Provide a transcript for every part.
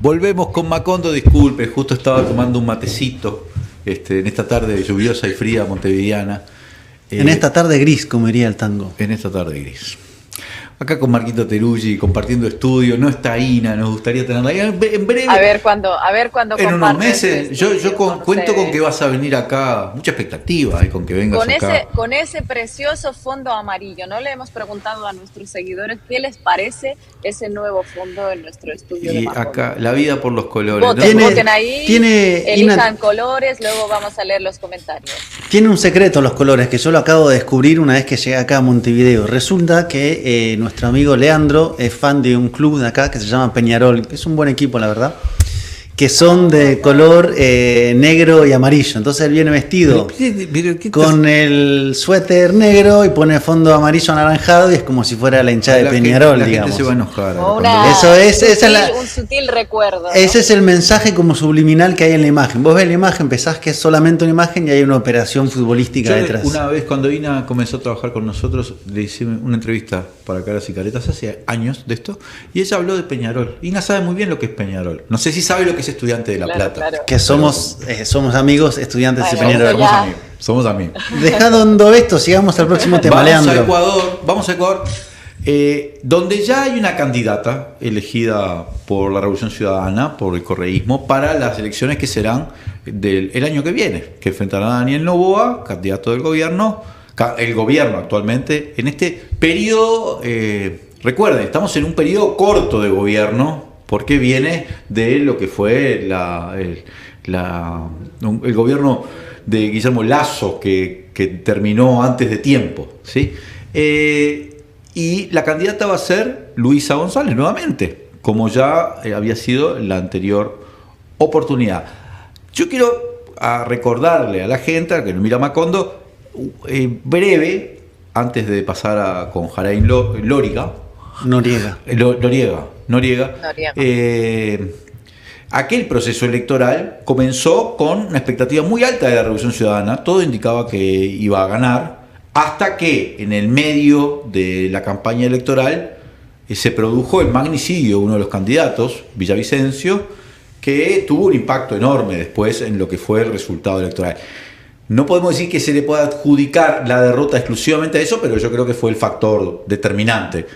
Volvemos con Macondo, disculpe, justo estaba tomando un matecito en esta tarde lluviosa y fría montevideana. En esta tarde gris, como diría el tango. En esta tarde gris. Acá con Marquito Teruggi, compartiendo estudio. No está Ina, nos gustaría tenerla ahí. En breve. A ver cuándo en unos meses. Yo cuento con que vas a venir acá. Mucha expectativa con que vengas acá. Con ese precioso fondo amarillo. No le hemos preguntado a nuestros seguidores qué les parece ese nuevo fondo en nuestro estudio. Y acá, la vida por los colores. Voten ahí, elijan colores, luego vamos a leer los comentarios. Tiene un secreto los colores que yo lo acabo de descubrir una vez que llegué acá a Montevideo. Resulta que nuestro amigo Leandro es fan de un club de acá que se llama Peñarol. Es un buen equipo, la verdad. Que son de color negro y amarillo. Entonces él viene vestido con el suéter negro y pone fondo amarillo anaranjado y es como si fuera la hinchada de Peñarol, la digamos. Gente se va a enojar. Un sutil recuerdo, ¿no? Ese es el mensaje como subliminal que hay en la imagen. Vos ves la imagen, pensás que es solamente una imagen y hay una operación futbolística detrás. Una vez cuando Ina comenzó a trabajar con nosotros, le hice una entrevista para Caras y Caretas hace años de esto, y ella habló de Peñarol. Ina sabe muy bien lo que es Peñarol. No sé si sabe lo que es Estudiante de La Plata. Claro. Que somos amigos, estudiantes de Peñarol. Somos amigos. Dejando esto, sigamos al próximo tema, Leandro. Vamos a Ecuador, donde ya hay una candidata elegida por la Revolución Ciudadana, por el correísmo, para las elecciones que serán el año que viene, que enfrentará a Daniel Noboa, candidato del gobierno, el gobierno actualmente, en este periodo, recuerden, estamos en un periodo corto de gobierno, porque viene de lo que fue el gobierno de Guillermo Lasso, que terminó antes de tiempo, ¿sí? Y la candidata va a ser Luisa González nuevamente, como ya había sido la anterior oportunidad. Yo quiero recordarle a la gente, a que nos mira Macondo, breve, antes de pasar con Jaraín Noriega. Aquel proceso electoral comenzó con una expectativa muy alta de la Revolución Ciudadana. Todo indicaba que iba a ganar, hasta que en el medio de la campaña electoral se produjo el magnicidio de uno de los candidatos, Villavicencio, que tuvo un impacto enorme después en lo que fue el resultado electoral. No podemos decir que se le pueda adjudicar la derrota exclusivamente a eso, pero yo creo que fue el factor determinante.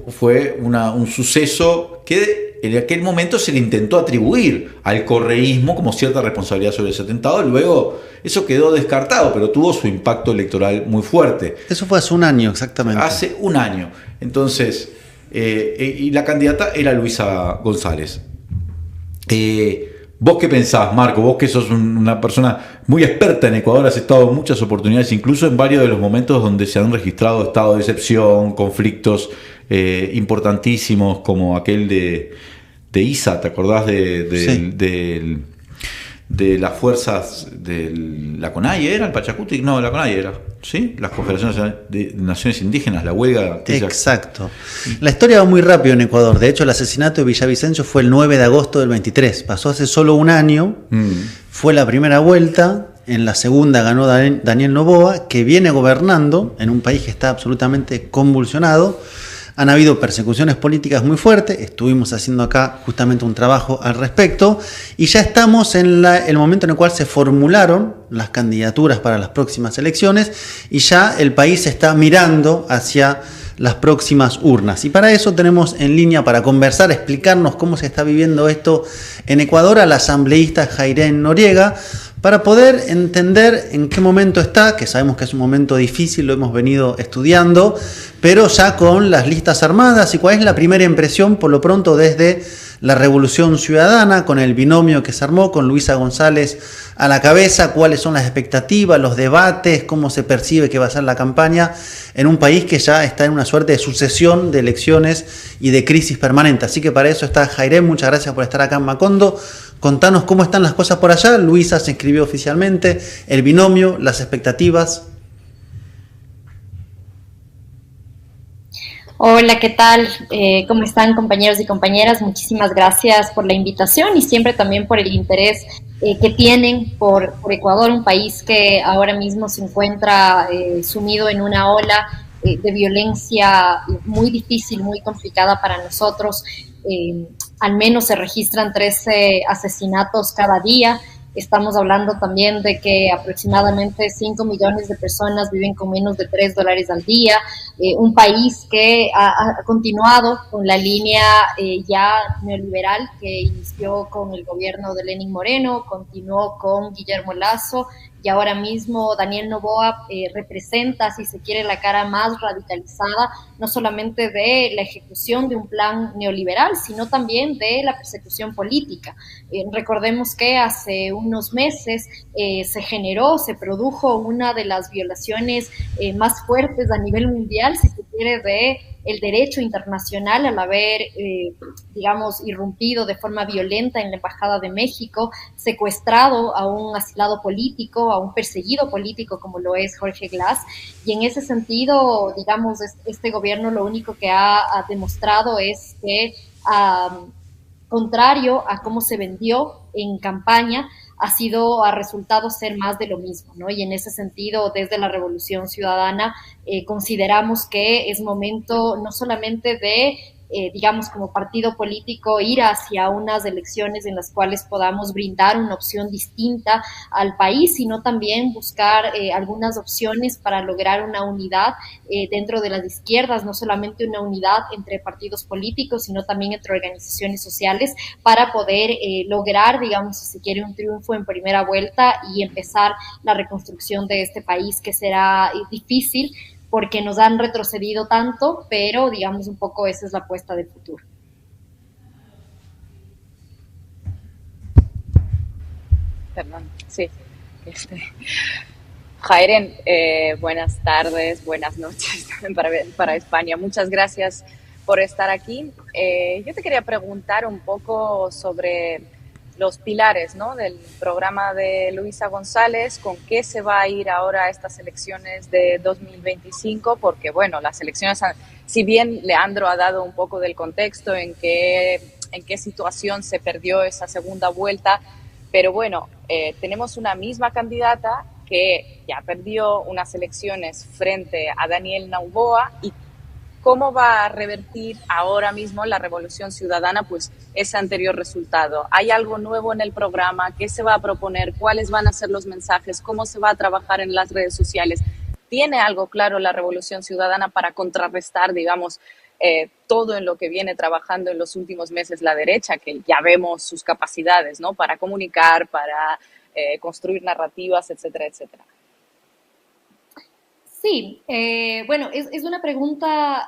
Fue un suceso que en aquel momento se le intentó atribuir al correísmo como cierta responsabilidad sobre ese atentado. Luego eso quedó descartado, pero tuvo su impacto electoral muy fuerte. Eso fue hace un año exactamente. Hace un año. Entonces, y la candidata era Luisa González. ¿Vos qué pensás, Marco? Vos que sos una persona muy experta en Ecuador, has estado en muchas oportunidades, incluso en varios de los momentos donde se han registrado estados de excepción, conflictos importantísimos, como aquel de ISA, ¿te acordás de las fuerzas de la CONAIE? ¿Era el Pachacuti? No, la CONAIE era, ¿sí? Las Confederaciones de Naciones Indígenas, la huelga. Exacto. La historia va muy rápido en Ecuador. De hecho, el asesinato de Villavicencio fue el 9 de agosto del 23. Pasó hace solo un año. Fue la primera vuelta. En la segunda ganó Daniel Noboa, que viene gobernando en un país que está absolutamente convulsionado. Han habido persecuciones políticas muy fuertes, estuvimos haciendo acá justamente un trabajo al respecto y ya estamos en el momento en el cual se formularon las candidaturas para las próximas elecciones y ya el país está mirando hacia las próximas urnas. Y para eso tenemos en línea para conversar, explicarnos cómo se está viviendo esto en Ecuador a la asambleísta Jaraín Noriega, para poder entender en qué momento está, que sabemos que es un momento difícil, lo hemos venido estudiando, pero ya con las listas armadas y cuál es la primera impresión por lo pronto desde la Revolución Ciudadana, con el binomio que se armó, con Luisa González a la cabeza, cuáles son las expectativas, los debates, cómo se percibe que va a ser la campaña en un país que ya está en una suerte de sucesión de elecciones y de crisis permanente. Así que para eso está Jaraín, muchas gracias por estar acá en Macondo. Contanos cómo están las cosas por allá. Luisa se inscribió oficialmente, el binomio, las expectativas. Hola, ¿qué tal? ¿Cómo están, compañeros y compañeras? Muchísimas gracias por la invitación y siempre también por el interés que tienen por Ecuador, un país que ahora mismo se encuentra sumido en una ola de violencia muy difícil, muy complicada para nosotros. al menos se registran 13 asesinatos cada día. Estamos hablando también de que aproximadamente 5 millones de personas viven con menos de $3 al día. Un país que ha continuado con la línea ya neoliberal que inició con el gobierno de Lenín Moreno, continuó con Guillermo Lasso, y ahora mismo Daniel Noboa representa, si se quiere, la cara más radicalizada, no solamente de la ejecución de un plan neoliberal, sino también de la persecución política. Recordemos que hace unos meses se produjo una de las violaciones más fuertes a nivel mundial, si se quiere, de el derecho internacional al haber, digamos, irrumpido de forma violenta en la Embajada de México, secuestrado a un asilado político, a un perseguido político como lo es Jorge Glass. Y en ese sentido, digamos, este gobierno lo único que ha demostrado es que, contrario a cómo se vendió en campaña, ha resultado ser más de lo mismo, ¿no? Y en ese sentido, desde la Revolución Ciudadana, consideramos que es momento no solamente de, digamos, como partido político, ir hacia unas elecciones en las cuales podamos brindar una opción distinta al país, sino también buscar algunas opciones para lograr una unidad dentro de las izquierdas, no solamente una unidad entre partidos políticos, sino también entre organizaciones sociales, para poder lograr, digamos, si se quiere, un triunfo en primera vuelta y empezar la reconstrucción de este país, que será difícil porque nos han retrocedido tanto, pero digamos un poco esa es la apuesta del futuro. Perdón, sí. Jairen, buenas tardes, buenas noches para España. Muchas gracias por estar aquí. Yo te quería preguntar un poco sobre los pilares, ¿no?, del programa de Luisa González, con qué se va a ir ahora a estas elecciones de 2025, porque, bueno, las elecciones, si bien Leandro ha dado un poco del contexto en qué situación se perdió esa segunda vuelta, pero bueno, tenemos una misma candidata que ya perdió unas elecciones frente a Daniel Noboa, y cómo va a revertir ahora mismo la Revolución Ciudadana pues ese anterior resultado. ¿Hay algo nuevo en el programa? ¿Qué se va a proponer? ¿Cuáles van a ser los mensajes? ¿Cómo se va a trabajar en las redes sociales? ¿Tiene algo claro la Revolución Ciudadana para contrarrestar, digamos, todo en lo que viene trabajando en los últimos meses la derecha, que ya vemos sus capacidades, ¿no?, para comunicar, para construir narrativas, etcétera, etcétera? Sí, bueno, es una pregunta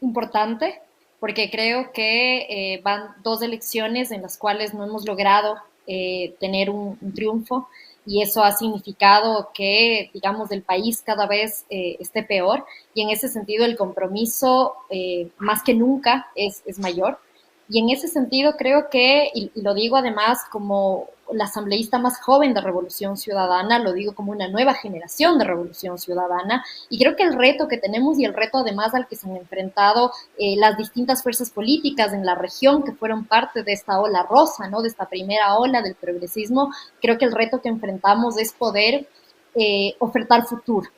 importante, porque creo que van 2 elecciones en las cuales no hemos logrado tener un triunfo, y eso ha significado que, digamos, el país cada vez esté peor, y en ese sentido el compromiso más que nunca es mayor. Y en ese sentido creo que, y lo digo además como la asambleísta más joven de Revolución Ciudadana, lo digo como una nueva generación de Revolución Ciudadana, y creo que el reto que tenemos, y el reto además al que se han enfrentado las distintas fuerzas políticas en la región que fueron parte de esta ola rosa, ¿no?, de esta primera ola del progresismo, creo que el reto que enfrentamos es poder ofertar futuro.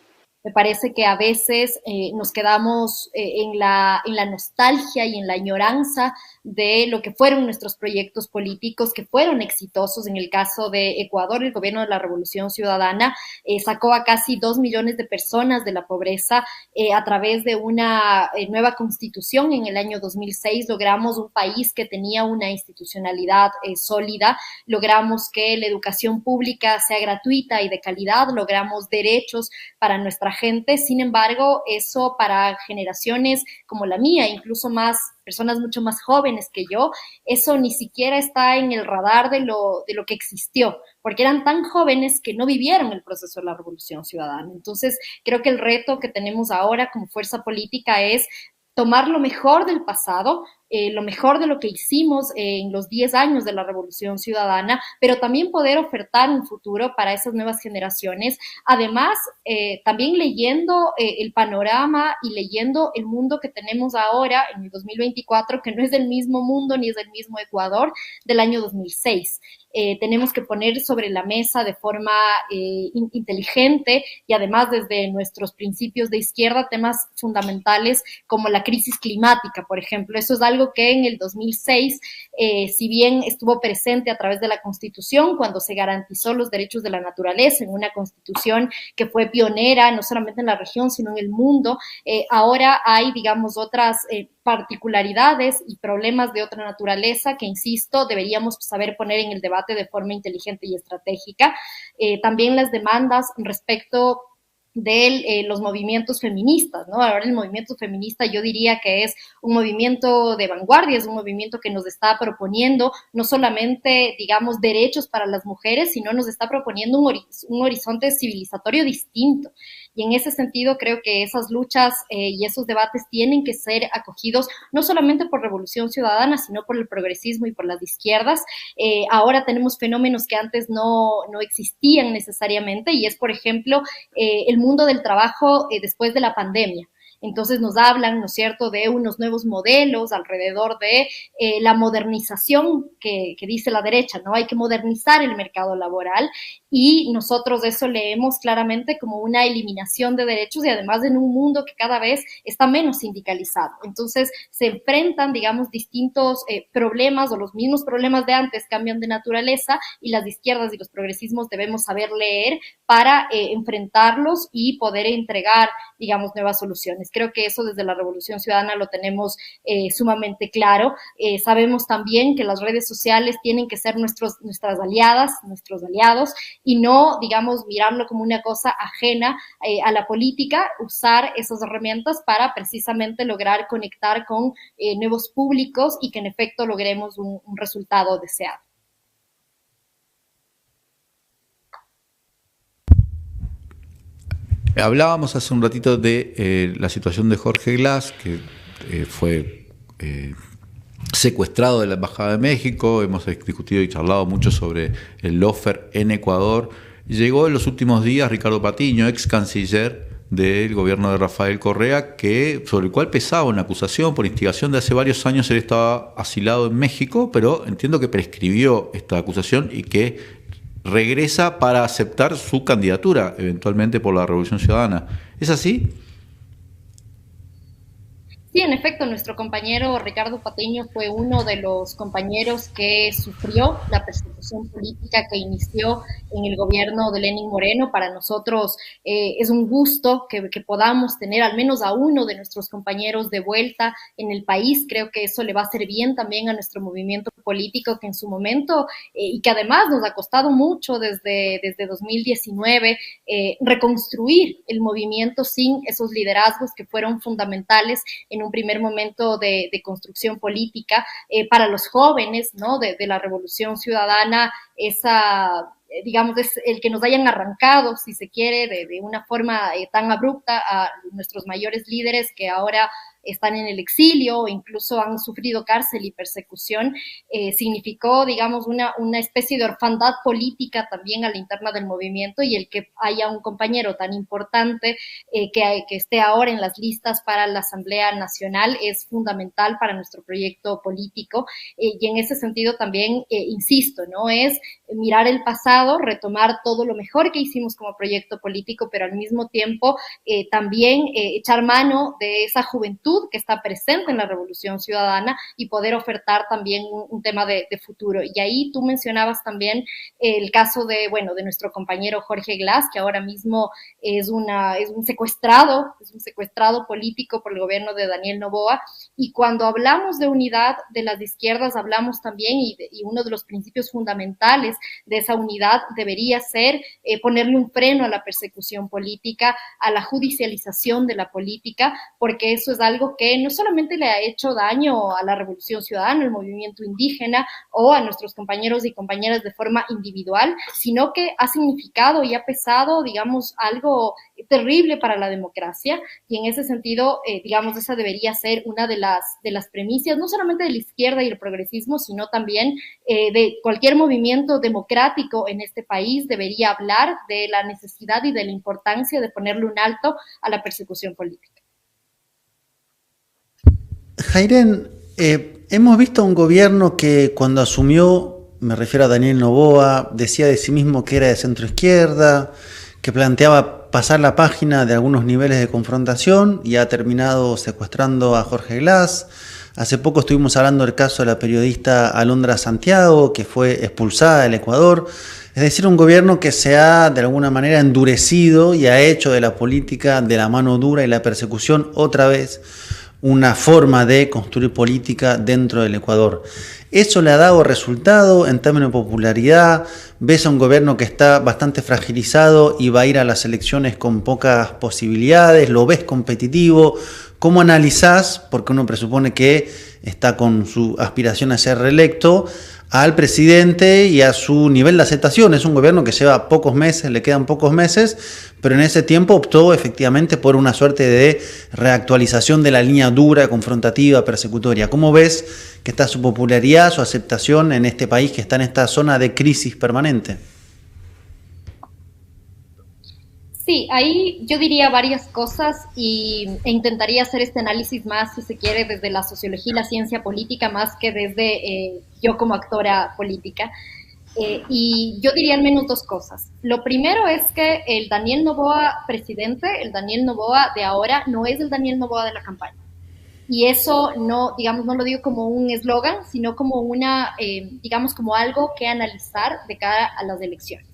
Me parece que a veces nos quedamos en la nostalgia y en la añoranza de lo que fueron nuestros proyectos políticos, que fueron exitosos. En el caso de Ecuador, el gobierno de la Revolución Ciudadana sacó a casi 2 millones de personas de la pobreza a través de una nueva constitución. En el año 2006 logramos un país que tenía una institucionalidad sólida, logramos que la educación pública sea gratuita y de calidad, logramos derechos para nuestra gente. Sin embargo, eso para generaciones como la mía, incluso más personas mucho más jóvenes que yo, eso ni siquiera está en el radar de lo que existió, porque eran tan jóvenes que no vivieron el proceso de la Revolución Ciudadana. Entonces, creo que el reto que tenemos ahora como fuerza política es tomar lo mejor del pasado, lo mejor de lo que hicimos en los 10 años de la Revolución Ciudadana, pero también poder ofertar un futuro para esas nuevas generaciones. Además, también leyendo el panorama y leyendo el mundo que tenemos ahora en el 2024, que no es el mismo mundo ni es el mismo Ecuador del año 2006. Tenemos que poner sobre la mesa de forma inteligente y además desde nuestros principios de izquierda temas fundamentales como la crisis climática, por ejemplo. Eso es algo algo que en el 2006, si bien estuvo presente a través de la Constitución, cuando se garantizó los derechos de la naturaleza, en una Constitución que fue pionera, no solamente en la región, sino en el mundo, ahora hay, digamos, otras particularidades y problemas de otra naturaleza que, insisto, deberíamos saber poner en el debate de forma inteligente y estratégica. También las demandas respecto de los movimientos feministas, ¿no? Ahora el movimiento feminista yo diría que es un movimiento de vanguardia, es un movimiento que nos está proponiendo no solamente, digamos, derechos para las mujeres, sino nos está proponiendo un horizonte civilizatorio distinto. Y en ese sentido creo que esas luchas y esos debates tienen que ser acogidos no solamente por Revolución Ciudadana, sino por el progresismo y por las izquierdas. Ahora tenemos fenómenos que antes no existían necesariamente, y es, por ejemplo, el mundo del trabajo después de la pandemia. Entonces nos hablan, ¿no es cierto?, de unos nuevos modelos alrededor de la modernización que dice la derecha, ¿no? Hay que modernizar el mercado laboral, y nosotros eso leemos claramente como una eliminación de derechos, y además en un mundo que cada vez está menos sindicalizado. Entonces se enfrentan, digamos, distintos problemas, o los mismos problemas de antes cambian de naturaleza, y las izquierdas y los progresismos debemos saber leer para enfrentarlos y poder entregar, digamos, nuevas soluciones. Creo que eso desde la Revolución Ciudadana lo tenemos sumamente claro. Sabemos también que las redes sociales tienen que ser nuestras aliadas, nuestros aliados, y no, digamos, mirarlo como una cosa ajena a la política, usar esas herramientas para precisamente lograr conectar con nuevos públicos y que en efecto logremos un resultado deseado. Hablábamos hace un ratito de la situación de Jorge Glass, que fue secuestrado de la Embajada de México. Hemos discutido y charlado mucho sobre el lawfare en Ecuador. Llegó en los últimos días Ricardo Patiño, ex canciller del gobierno de Rafael Correa, sobre el cual pesaba una acusación por instigación de hace varios años. Él estaba asilado en México, pero entiendo que prescribió esta acusación y que regresa para aceptar su candidatura eventualmente por la Revolución Ciudadana. ¿Es así? Sí, en efecto, nuestro compañero Ricardo Patiño fue uno de los compañeros que sufrió la persecución política que inició en el gobierno de Lenín Moreno. Para nosotros es un gusto que podamos tener al menos a uno de nuestros compañeros de vuelta en el país. Creo que eso le va a hacer bien también a nuestro movimiento político, que en su momento, y que además nos ha costado mucho desde 2019, reconstruir el movimiento sin esos liderazgos que fueron fundamentales en un primer momento de construcción política para los jóvenes, ¿no?, de la Revolución Ciudadana. Digamos, es el que nos hayan arrancado, si se quiere, de una forma tan abrupta a nuestros mayores líderes que ahora están en el exilio o incluso han sufrido cárcel y persecución, significó, digamos, una especie de orfandad política también a la interna del movimiento, y el que haya un compañero tan importante que esté ahora en las listas para la Asamblea Nacional es fundamental para nuestro proyecto político, y en ese sentido también, insisto, ¿no?, es mirar el pasado, retomar todo lo mejor que hicimos como proyecto político, pero al mismo tiempo también echar mano de esa juventud que está presente en la Revolución Ciudadana y poder ofertar también un tema de futuro. Y ahí tú mencionabas también el caso de nuestro compañero Jorge Glass, que ahora mismo es un secuestrado político por el gobierno de Daniel Noboa. Y cuando hablamos de unidad de las izquierdas, hablamos también, y uno de los principios fundamentales de esa unidad debería ser ponerle un freno a la persecución política, a la judicialización de la política, porque eso es algo que no solamente le ha hecho daño a la Revolución Ciudadana, al movimiento indígena o a nuestros compañeros y compañeras de forma individual, sino que ha significado y ha pesado, digamos, algo terrible para la democracia. Y en ese sentido, digamos, esa debería ser una de las premisas, no solamente de la izquierda y el progresismo, sino también de cualquier movimiento democrático en este país. Debería hablar de la necesidad y de la importancia de ponerle un alto a la persecución política. Jairen, hemos visto un gobierno que cuando asumió, me refiero a Daniel Noboa, decía de sí mismo que era de centro izquierda, que planteaba pasar la página de algunos niveles de confrontación, y ha terminado secuestrando a Jorge Glass, Hace poco estuvimos hablando del caso de la periodista Alondra Santiago, que fue expulsada del Ecuador. Es decir, un gobierno que se ha de alguna manera endurecido y ha hecho de la política de la mano dura y la persecución otra vez una forma de construir política dentro del Ecuador. ¿Eso le ha dado resultado en términos de popularidad? ¿Ves a un gobierno que está bastante fragilizado y va a ir a las elecciones con pocas posibilidades? ¿Lo ves competitivo? ¿Cómo analizás, porque uno presupone que está con su aspiración a ser reelecto, al presidente y a su nivel de aceptación? Es un gobierno que lleva pocos meses, le quedan pocos meses, pero en ese tiempo optó efectivamente por una suerte de reactualización de la línea dura, confrontativa, persecutoria. ¿Cómo ves que está su popularidad, su aceptación en este país que está en esta zona de crisis permanente? Sí, ahí yo diría varias cosas e intentaría hacer este análisis más, si se quiere, desde la sociología y la ciencia política, más que desde yo como actora política. Y yo diría al menos dos cosas. Lo primero es que el Daniel Noboa presidente, el Daniel Noboa de ahora, no es el Daniel Noboa de la campaña. Y eso no, digamos, no lo digo como un eslogan, sino como una, digamos, como algo que analizar de cara a las elecciones.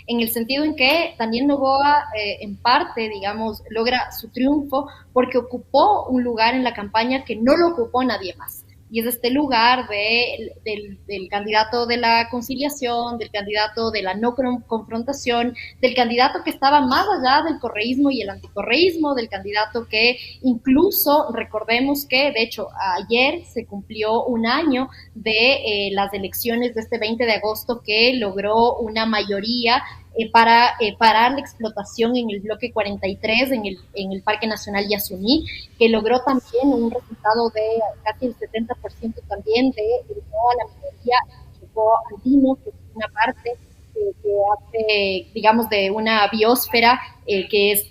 En el sentido en que Daniel Noboa, en parte, digamos, logra su triunfo porque ocupó un lugar en la campaña que no lo ocupó nadie más. Y es este lugar del candidato de la conciliación, del candidato de la no confrontación, del candidato que estaba más allá del correísmo y el anticorreísmo, del candidato que incluso, recordemos que, de hecho, ayer se cumplió un año de las elecciones de este 20 de agosto que logró una mayoría para parar la explotación en el bloque 43, en el Parque Nacional Yasuní, que logró también un resultado de casi el 70% también de toda la minería andino, que es una parte que hace, digamos, de una biosfera que es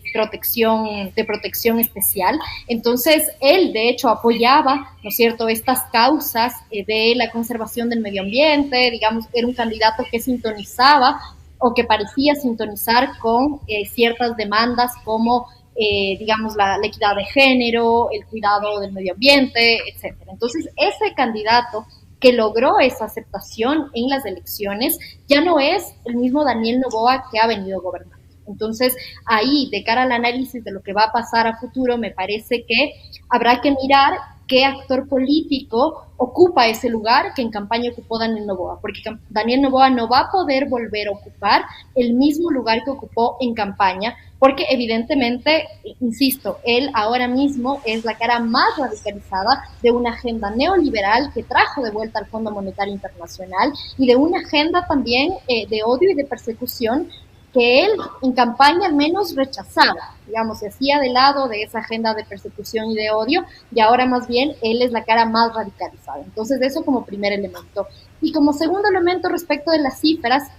de protección especial. Entonces, él, de hecho, apoyaba, ¿no es cierto?, estas causas de la conservación del medio ambiente, digamos, era un candidato que sintonizaba o que parecía sintonizar con ciertas demandas como, digamos, la equidad de género, el cuidado del medio ambiente, etc. Entonces, ese candidato que logró esa aceptación en las elecciones ya no es el mismo Daniel Noboa que ha venido gobernando. Entonces, ahí, de cara al análisis de lo que va a pasar a futuro, me parece que habrá que mirar qué actor político ocupa ese lugar que en campaña ocupó Daniel Noboa, porque Daniel Noboa no va a poder volver a ocupar el mismo lugar que ocupó en campaña, porque evidentemente, insisto, él ahora mismo es la cara más radicalizada de una agenda neoliberal que trajo de vuelta al Fondo Monetario Internacional y de una agenda también de odio y de persecución que él en campaña al menos rechazaba, digamos, se hacía de lado de esa agenda de persecución y de odio, y ahora más bien él es la cara más radicalizada. Entonces, eso como primer elemento. Y como segundo elemento respecto de las cifras,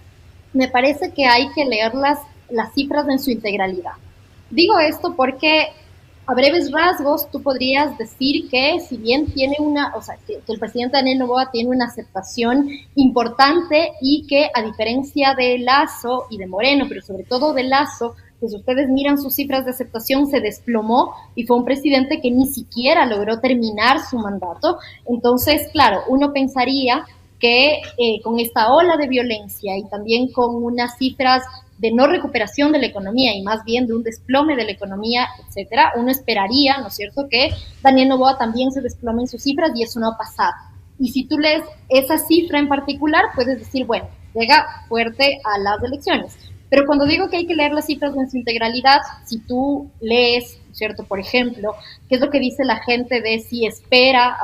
me parece que hay que leer las cifras en su integralidad. Digo esto porque a breves rasgos tú podrías decir que si bien tiene que el presidente Daniel Noboa tiene una aceptación importante y que a diferencia de Lasso y de Moreno, pero sobre todo de Lasso, pues ustedes miran sus cifras de aceptación, se desplomó y fue un presidente que ni siquiera logró terminar su mandato. Entonces, claro, uno pensaría que con esta ola de violencia y también con unas cifras de no recuperación de la economía y más bien de un desplome de la economía, etcétera, uno esperaría, ¿no es cierto?, que Daniel Noboa también se desplome en sus cifras y eso no ha pasado. Y si tú lees esa cifra en particular, puedes decir, bueno, llega fuerte a las elecciones. Pero cuando digo que hay que leer las cifras en su integralidad, si tú lees, ¿cierto?, por ejemplo, qué es lo que dice la gente de si espera,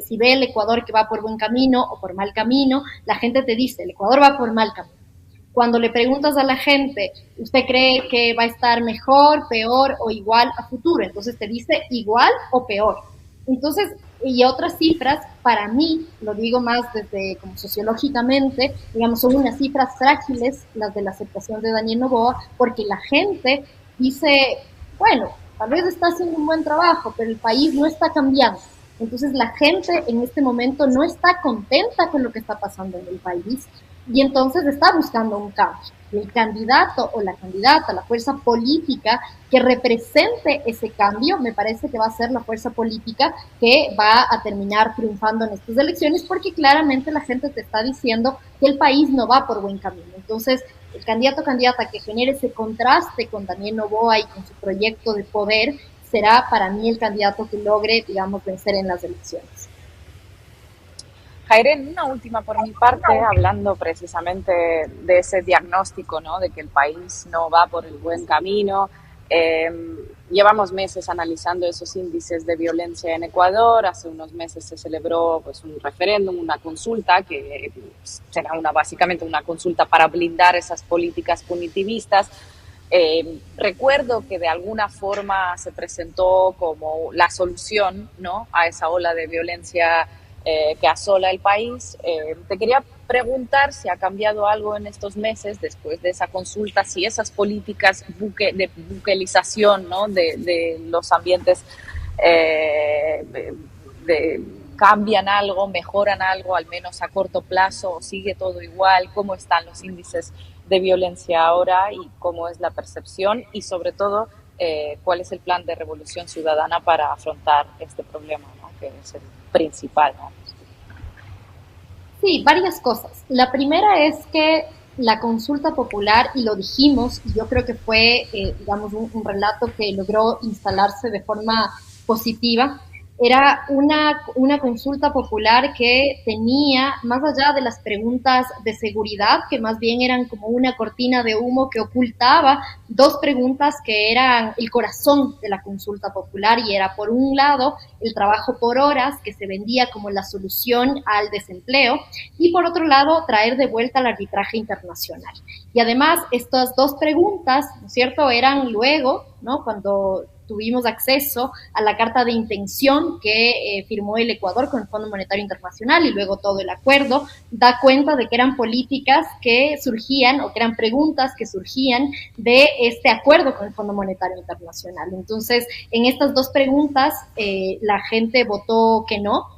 si ve el Ecuador que va por buen camino o por mal camino, la gente te dice, el Ecuador va por mal camino. Cuando le preguntas a la gente, ¿usted cree que va a estar mejor, peor o igual a futuro? Entonces te dice igual o peor. Entonces, y otras cifras, para mí, lo digo más desde como sociológicamente, digamos, son unas cifras frágiles, las de la aceptación de Daniel Noboa, porque la gente dice, bueno, tal vez está haciendo un buen trabajo, pero el país no está cambiando. Entonces la gente en este momento no está contenta con lo que está pasando en el país. y entonces está buscando un cambio. El candidato o la candidata, la fuerza política que represente ese cambio, me parece que va a ser la fuerza política que va a terminar triunfando en estas elecciones, porque claramente la gente te está diciendo que el país no va por buen camino. Entonces, el candidato o candidata que genere ese contraste con Daniel Noboa y con su proyecto de poder será para mí el candidato que logre, digamos, vencer en las elecciones. Jairen, una última por mi parte, hablando precisamente de ese diagnóstico, ¿no? De que el país no va por el buen camino. Llevamos meses analizando esos índices de violencia en Ecuador. Hace unos meses se celebró pues, un referéndum, una consulta, que será básicamente una consulta para blindar esas políticas punitivistas. Recuerdo que de alguna forma se presentó como la solución, ¿no? A esa ola de violencia que asola el país. Te quería preguntar si ha cambiado algo en estos meses después de esa consulta, si esas políticas de buquelización, ¿no? de los ambientes cambian algo, mejoran algo, al menos a corto plazo, o sigue todo igual, cómo están los índices de violencia ahora y cómo es la percepción y sobre todo cuál es el plan de revolución ciudadana para afrontar este problema, ¿no? Que es el principal, ¿no? Sí, varias cosas. La primera es que la consulta popular, y lo dijimos, y yo creo que fue, digamos, un relato que logró instalarse de forma positiva, era una consulta popular que tenía, más allá de las preguntas de seguridad, que más bien eran como una cortina de humo que ocultaba dos preguntas que eran el corazón de la consulta popular, y era, por un lado, el trabajo por horas, que se vendía como la solución al desempleo, y por otro lado, traer de vuelta el arbitraje internacional. Y además, estas dos preguntas, ¿no es cierto?, eran luego, ¿no?, cuando tuvimos acceso a la carta de intención que firmó el Ecuador con el Fondo Monetario Internacional y luego todo el acuerdo, da cuenta de que eran políticas que surgían o que eran preguntas que surgían de este acuerdo con el Fondo Monetario Internacional. Entonces, en estas dos preguntas, la gente votó que no.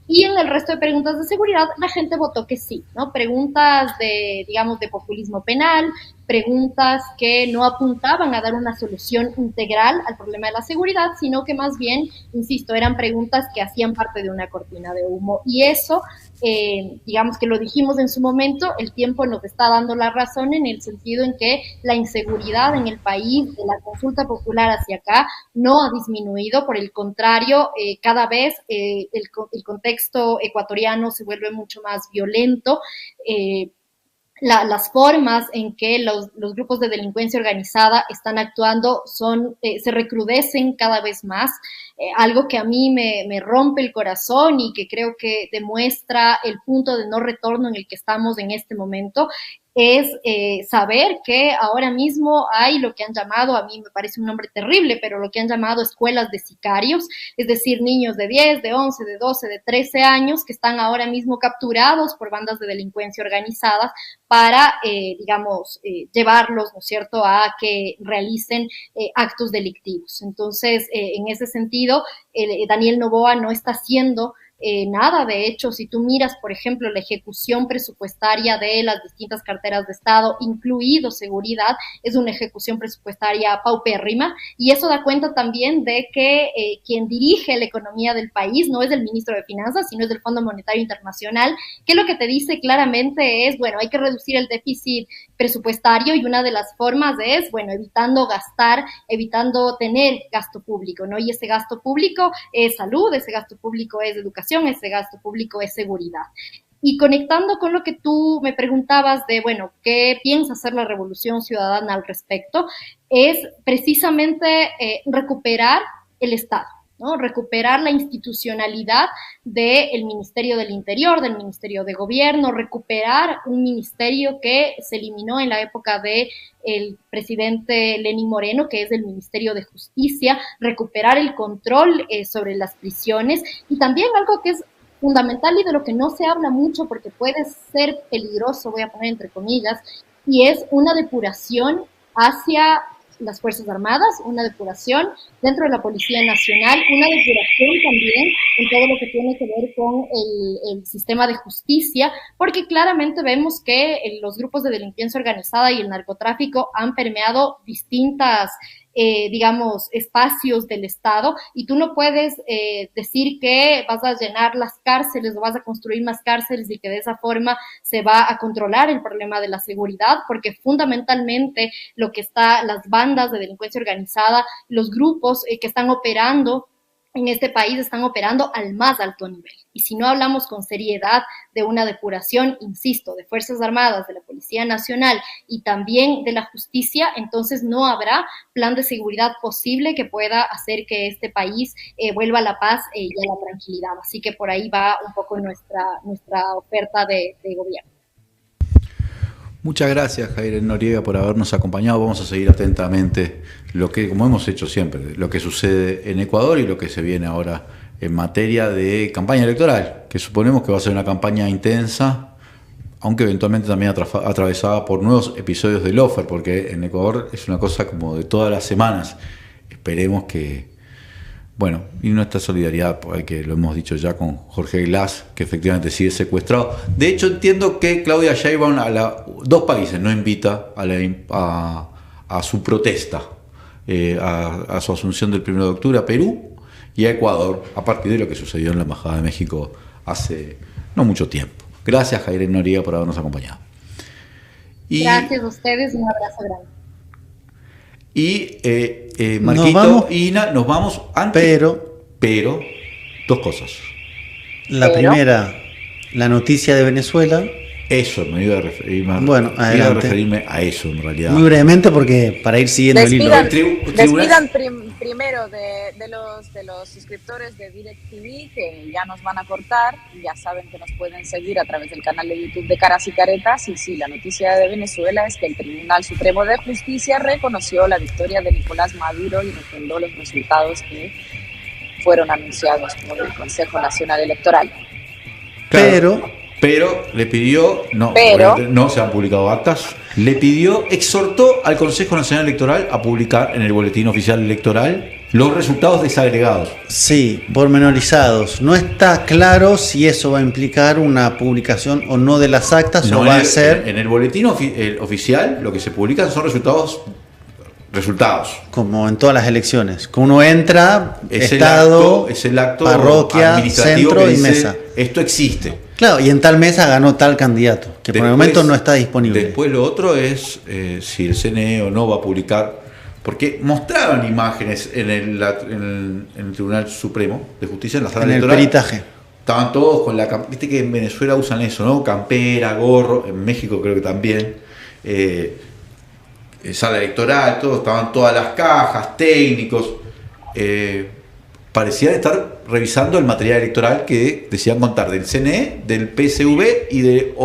Y en el resto de preguntas de seguridad, la gente votó que sí, ¿no? Preguntas de, digamos, de populismo penal, preguntas que no apuntaban a dar una solución integral al problema de la seguridad, sino que más bien, insisto, eran preguntas que hacían parte de una cortina de humo. Y eso, digamos que lo dijimos en su momento, el tiempo nos está dando la razón en el sentido en que la inseguridad en el país, de la consulta popular hacia acá, no ha disminuido, por el contrario, cada vez el contexto ecuatoriano se vuelve mucho más violento. Las formas en que los grupos de delincuencia organizada están actuando se recrudecen cada vez más, algo que a mí me rompe el corazón y que creo que demuestra el punto de no retorno en el que estamos en este momento, es saber que ahora mismo hay lo que han llamado, a mí me parece un nombre terrible, pero lo que han llamado escuelas de sicarios, es decir, niños de 10, de 11, de 12, de 13 años que están ahora mismo capturados por bandas de delincuencia organizadas para, digamos, llevarlos, ¿no es cierto?, a que realicen actos delictivos. Entonces, en ese sentido, Daniel Noboa no está haciendo nada. De hecho, si tú miras, por ejemplo, la ejecución presupuestaria de las distintas carteras de Estado, incluido seguridad, es una ejecución presupuestaria paupérrima, y eso da cuenta también de que quien dirige la economía del país no es el ministro de Finanzas, sino es el Fondo Monetario Internacional, que lo que te dice claramente es, bueno, hay que reducir el déficit presupuestario, y una de las formas es, bueno, evitando gastar, evitando tener gasto público, ¿no? Y ese gasto público es salud, ese gasto público es educación, ese gasto público es seguridad. Y conectando con lo que tú me preguntabas de, bueno, ¿qué piensa hacer la Revolución Ciudadana al respecto? Es precisamente recuperar el Estado, ¿no? Recuperar la institucionalidad del Ministerio del Interior, del Ministerio de Gobierno, recuperar un ministerio que se eliminó en la época de el presidente Lenín Moreno, que es el Ministerio de Justicia, recuperar el control sobre las prisiones, y también algo que es fundamental y de lo que no se habla mucho porque puede ser peligroso, voy a poner entre comillas, y es una depuración hacia las Fuerzas Armadas, una depuración dentro de la Policía Nacional, una depuración también en todo lo que tiene que ver con el sistema de justicia, porque claramente vemos que los grupos de delincuencia organizada y el narcotráfico han permeado distintas digamos, espacios del Estado, y tú no puedes decir que vas a llenar las cárceles o vas a construir más cárceles y que de esa forma se va a controlar el problema de la seguridad, porque fundamentalmente lo que está, las bandas de delincuencia organizada, los grupos que están operando en este país están operando al más alto nivel. Y si no hablamos con seriedad de una depuración, insisto, de Fuerzas Armadas, de la Policía Nacional y también de la justicia, entonces no habrá plan de seguridad posible que pueda hacer que este país vuelva a la paz y a la tranquilidad. Así que por ahí va un poco nuestra oferta de gobierno. Muchas gracias, Jair Noriega, por habernos acompañado. Vamos a seguir atentamente lo que, como hemos hecho siempre, lo que sucede en Ecuador y lo que se viene ahora en materia de campaña electoral, que suponemos que va a ser una campaña intensa, aunque eventualmente también atravesada por nuevos episodios de Lofer, porque en Ecuador es una cosa como de todas las semanas. Esperemos que, bueno, y nuestra solidaridad, que lo hemos dicho ya con Jorge Glass, que efectivamente sigue secuestrado. De hecho, entiendo que Claudia Sheinbaum a dos países no invita a su protesta, a su asunción del 1 de octubre, a Perú y a Ecuador, a partir de lo que sucedió en la Embajada de México hace no mucho tiempo. Gracias, Jair Noriega, por habernos acompañado. Gracias a ustedes, un abrazo grande. Y Marquito, Ina, nos vamos antes. Pero, dos cosas. La primera, la noticia de Venezuela. Eso, me iba a referir. Bueno, adelante. Iba a referirme a eso en realidad. Muy brevemente, porque para ir siguiendo el hilo. Despidan primero de los suscriptores de DirecTV, que ya nos van a cortar. Ya saben que nos pueden seguir a través del canal de YouTube de Caras y Caretas. Y sí, la noticia de Venezuela es que el Tribunal Supremo de Justicia reconoció la victoria de Nicolás Maduro y refrendó los resultados que fueron anunciados por el Consejo Nacional Electoral. Pero le pidió, no se han publicado actas, exhortó al Consejo Nacional Electoral a publicar en el Boletín Oficial Electoral los resultados desagregados. Sí, pormenorizados. No está claro si eso va a implicar una publicación o no de las actas, o va a ser... En el Boletín Oficial lo que se publican son resultados. Como en todas las elecciones. Que uno entra, es Estado, el acto parroquia, centro y mesa. Esto existe. Claro, y en tal mesa ganó tal candidato, que por el momento no está disponible. Después lo otro es si el CNE o no va a publicar, porque mostraron imágenes en el Tribunal Supremo de Justicia, en la sala electoral. En el peritaje. Estaban todos con viste que en Venezuela usan eso, ¿no? Campera, gorro, en México creo que también. Sala electoral, estaban todas las cajas, técnicos. Parecían estar revisando el material electoral que decían contar del CNE, del PSV y de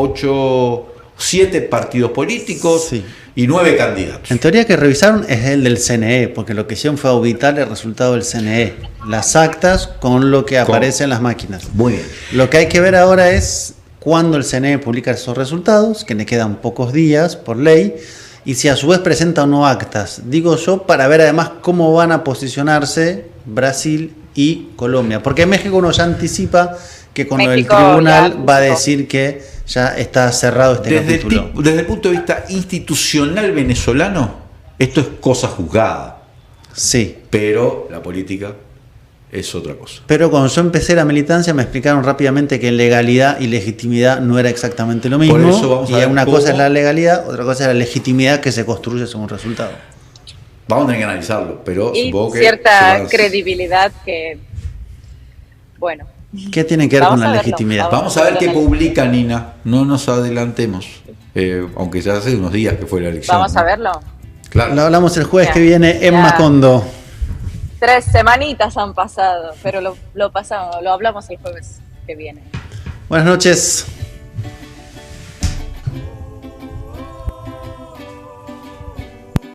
7 partidos políticos, sí, y 9 candidatos. En teoría que revisaron es el del CNE, porque lo que hicieron fue auditar el resultado del CNE, las actas con lo que aparece en las máquinas. Muy bien. Lo que hay que ver ahora es cuándo el CNE publica esos resultados, que le quedan pocos días por ley, y si a su vez presenta o no actas, digo yo, para ver además cómo van a posicionarse Brasil y Colombia, porque en México uno ya anticipa que con el tribunal va a decir que ya está cerrado este capítulo. Desde el punto de vista institucional venezolano, esto es cosa juzgada. Sí. Pero la política es otra cosa. Pero cuando yo empecé la militancia me explicaron rápidamente que legalidad y legitimidad no era exactamente lo mismo. Por eso vamos a ver una cosa es la legalidad, otra cosa es la legitimidad que se construye según resultado. Vamos a tener que analizarlo, pero y supongo que cierta credibilidad que, bueno. ¿Qué tiene que ver con la legitimidad? Vamos a ver qué publica Nina. No nos adelantemos, aunque ya hace unos días que fue la elección. Vamos a verlo. Claro. Lo hablamos el jueves que viene en Macondo. 3 semanitas han pasado, pero lo hablamos el jueves que viene. Buenas noches.